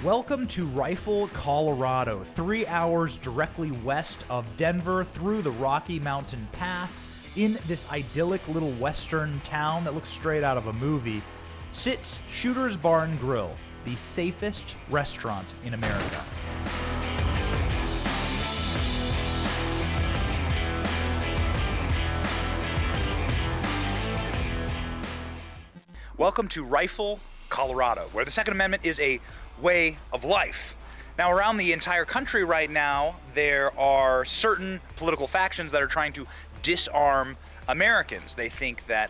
Welcome to Rifle, Colorado, 3 hours directly west of Denver through the Rocky Mountain Pass. In this idyllic little western town that looks straight out of a movie, sits Shooter's Bar and Grill, the safest restaurant in America. Welcome to Rifle, Colorado, where the Second Amendment is a way of life. Now, around the entire country right now, there are certain political factions that are trying to disarm Americans. They think that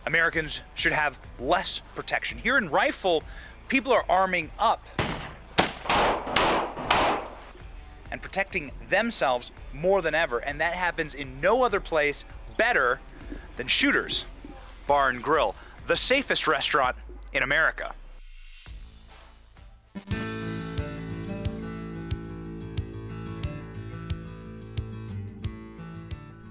Americans should have less protection. Here in Rifle, people are arming up and protecting themselves more than ever, and that happens in no other place better than Shooter's Bar and Grill, the safest restaurant in America.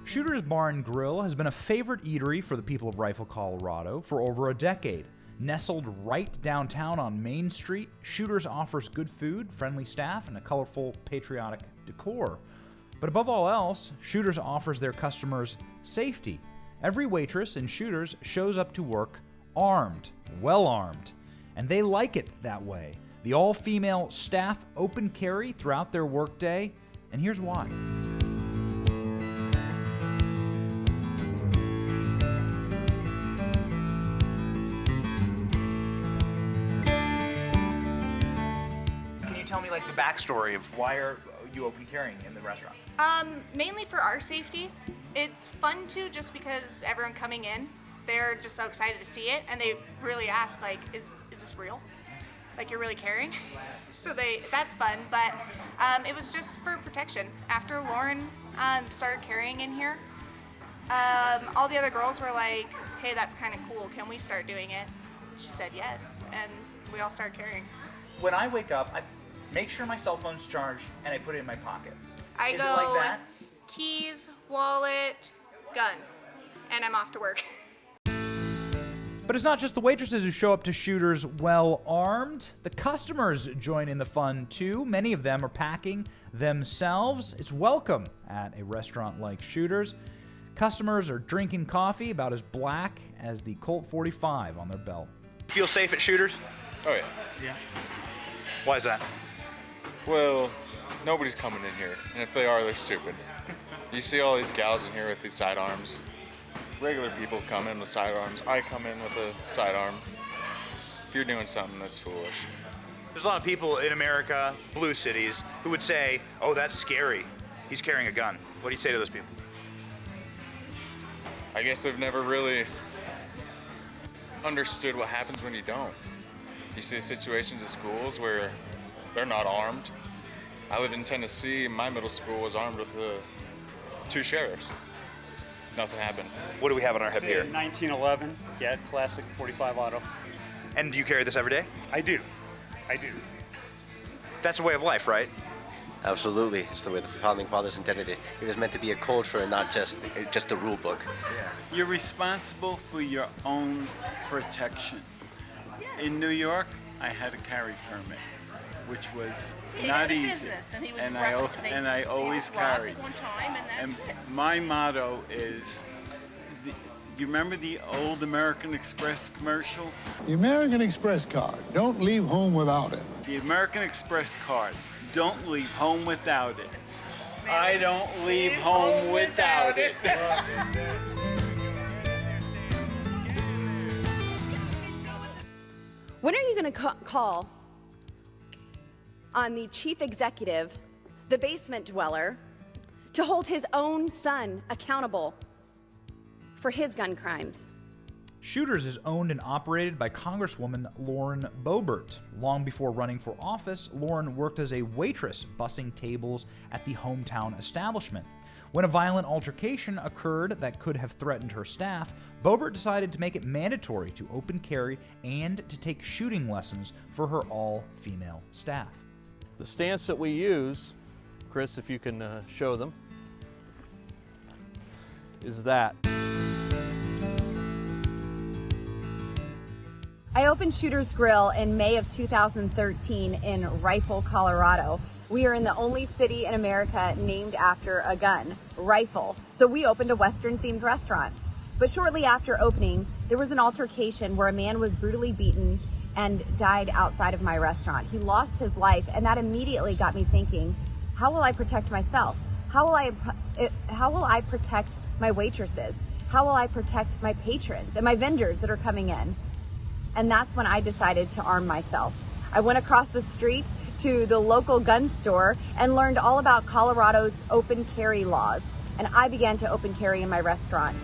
Shooter's Bar and Grill has been a favorite eatery for the people of Rifle, Colorado for over a decade. Nestled right downtown on Main Street, Shooter's offers good food, friendly staff, and a colorful, patriotic decor. But above all else, Shooter's offers their customers safety. Every waitress in Shooter's shows up to work armed, well armed, and they like it that way. The all-female staff open carry throughout their workday, and here's why. Tell me like the backstory of why are you open carrying in the restaurant? Mainly for our safety. It's fun too, just because everyone coming in, they're just so excited to see it, and they really ask like, is this real? Like, you're really carrying? So that's fun, but it was just for protection. After Lauren started carrying in here, all the other girls were like, hey, that's kind of cool. Can we start doing it? She said yes, and we all started carrying. When I wake up, I make sure my cell phone's charged and I put it in my pocket. I Is go it like that? Keys, wallet, gun, and I'm off to work. But it's not just the waitresses who show up to Shooter's well armed. The customers join in the fun too. Many of them are packing themselves. It's welcome at a restaurant like Shooter's. Customers are drinking coffee about as black as the Colt 45 on their belt. Feel safe at Shooter's? Oh yeah. Yeah. Why is that? Well, nobody's coming in here, and if they are, they're stupid. You see all these gals in here with these sidearms. Regular people come in with sidearms. I come in with a sidearm. If you're doing something that's foolish. There's a lot of people in America, blue cities, who would say, oh, that's scary. He's carrying a gun. What do you say to those people? I guess they've never really understood what happens when you don't. You see situations at schools where they're not armed. I lived in Tennessee. My middle school was armed with 2 sheriffs. Nothing happened. What do we have on our hip here? 1911, yeah, classic 45 auto. And do you carry this every day? I do. That's a way of life, right? Absolutely. It's the way the Founding Fathers intended it. It was meant to be a culture and not just a rule book. You're responsible for your own protection. In New York, I had a carry permit, which was not easy, and I always carried. And my motto is, you remember the old American Express commercial? The American Express card. Don't leave home without it. The American Express card. Don't leave home without it. I don't leave home without it. When are you going to call on the chief executive, the basement dweller, to hold his own son accountable for his gun crimes? Shooter's is owned and operated by Congresswoman Lauren Boebert. Long before running for office, Lauren worked as a waitress bussing tables at the hometown establishment. When a violent altercation occurred that could have threatened her staff, Boebert decided to make it mandatory to open carry and to take shooting lessons for her all-female staff. The stance that we use, Chris, if you can show them, is that. I opened Shooter's Grill in May of 2013 in Rifle, Colorado. We are in the only city in America named after a gun, Rifle. So we opened a Western-themed restaurant. But shortly after opening, there was an altercation where a man was brutally beaten and died outside of my restaurant. He lost his life, and that immediately got me thinking, how will I protect myself? How will I protect my waitresses? How will I protect my patrons and my vendors that are coming in? And that's when I decided to arm myself. I went across the street to the local gun store and learned all about Colorado's open carry laws. And I began to open carry in my restaurant.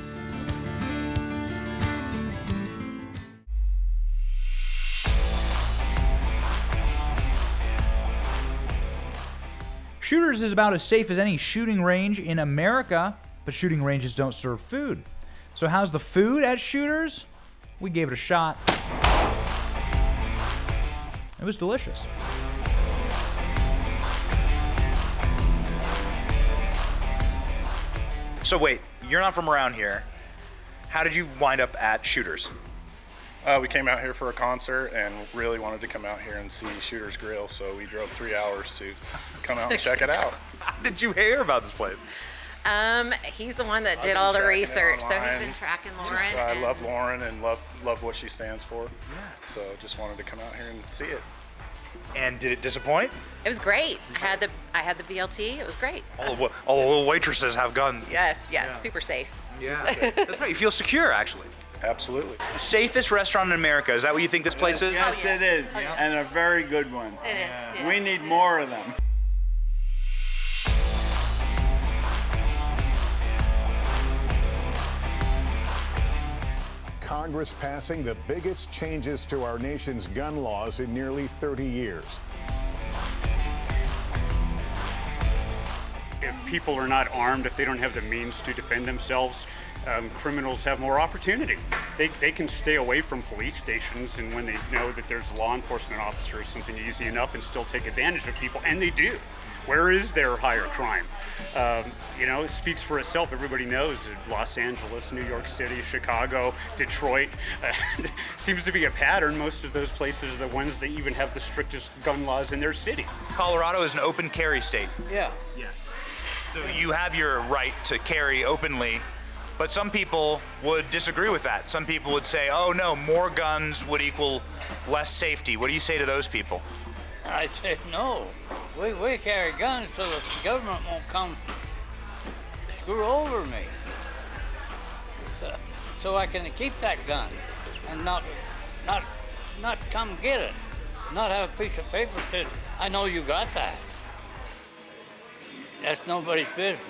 Shooters is about as safe as any shooting range in America, but shooting ranges don't serve food. So how's the food at Shooters? We gave it a shot. It was delicious. So wait, you're not from around here. How did you wind up at Shooters? We came out here for a concert and really wanted to come out here and see Shooter's Grill, so we drove 3 hours to come out and check it out. How did you hear about this place? He's the one that did all the research, so he's been tracking Lauren. I love Lauren and love what she stands for. Yeah. So just wanted to come out here and see it. And did it disappoint? It was great. I had the BLT. It was great. All the little waitresses have guns. Yes, super safe. Yeah, that's right. You feel secure, actually. Absolutely. Safest restaurant in America. Is that what you think this place is? Yes, it is, and a very good one. It is. Yeah. We need more of them. Congress passing the biggest changes to our nation's gun laws in nearly 30 years. If people are not armed, if they don't have the means to defend themselves, criminals have more opportunity. They can stay away from police stations, and when they know that there's a law enforcement officer, something easy enough, and still take advantage of people, and they do. Where is their higher crime? It speaks for itself. Everybody knows Los Angeles, New York City, Chicago, Detroit. Seems to be a pattern. Most of those places are the ones that even have the strictest gun laws in their city. Colorado is an open carry state. Yeah. Yes. So you have your right to carry openly, but some people would disagree with that. Some people would say, oh no, more guns would equal less safety. What do you say to those people? I say no. We carry guns so the government won't come screw over me. So I can keep that gun and not come get it. Not have a piece of paper that says, I know you got that. That's nobody's business.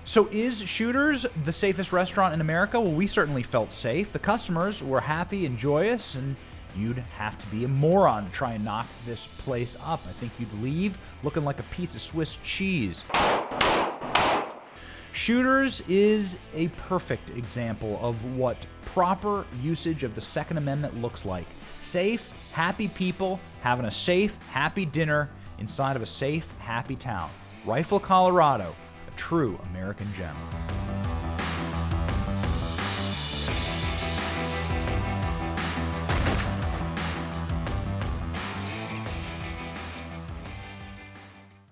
So is Shooters the safest restaurant in America? Well, we certainly felt safe. The customers were happy and joyous, and you'd have to be a moron to try and knock this place up. I think you'd leave looking like a piece of Swiss cheese. Shooters is a perfect example of what proper usage of the Second Amendment looks like. Safe, happy people having a safe, happy dinner inside of a safe, happy town. Rifle, Colorado. True American gem.